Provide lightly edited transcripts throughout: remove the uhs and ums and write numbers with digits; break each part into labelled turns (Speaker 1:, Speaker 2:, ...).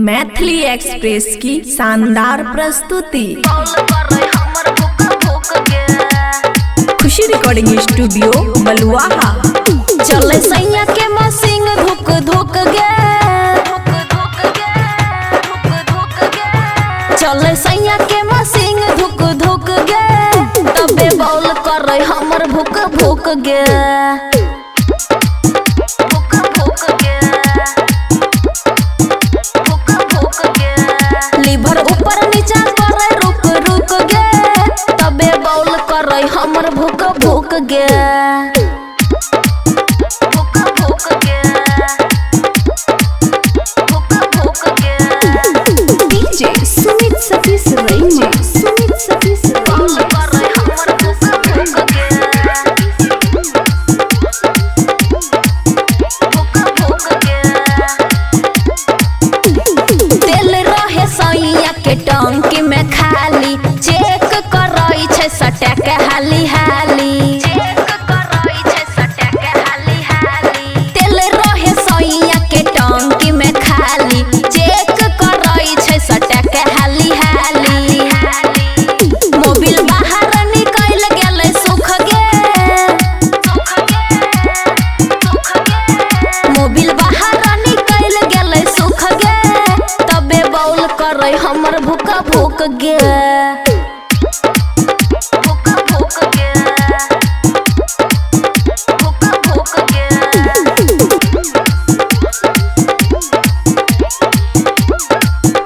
Speaker 1: Maithili express की शानदार प्रस्तुति खुशी रिकॉर्डिंग स्टूडियो बलुआहा।
Speaker 2: चले सैया के मशीन धुक धुक गे, चले सैया के मशीन धुक धुक गे, तबे बॉल करे हमर भुक भुक गे। लीवर ऊपर नीचा करे रुक रुक गे, तबे बॉल करे हमर भुक भुक गे।
Speaker 1: डीजे सुमित सतीश रईजी, सुमित सतीश रईजी।
Speaker 2: तेल रहे सैया के टंकी में खाली, चेक करई छै सटा के हाली हाली। तेल रहे सैया के टंकी में खाली, चेक करई छै सटा के हाली हाली। मोबिल बाहर निकल गेलै सुख गे, मोबिल बाहर निकल गेलै सुख गे, तबे बॉल करे हमर भुक भुक गे।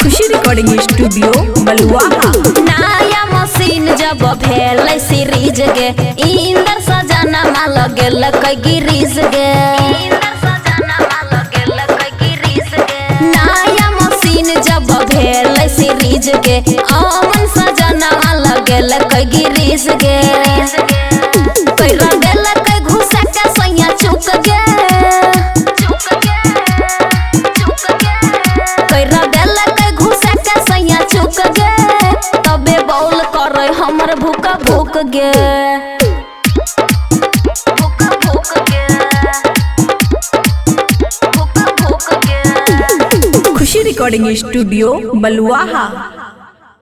Speaker 1: खुशी रिकॉर्डिंग स्टूडियो बलुआहा।
Speaker 2: नया मशीन जब भेलै सीरीज गे, इंदर सजाना माल गेल कई गिरीज गे। नया मशीन जब भेलै सीरीज गे, अमन सजाना माल गेल कई गिरीज गे। कैरा गेल कई घुसा के सैया चुक गे, कैरा गेल कई घुसा के सैया चुक गे, तबे बॉल करे हमर भुक भुक गे।
Speaker 1: खुशी रिकॉर्डिंग स्टूडियो बलुआहा।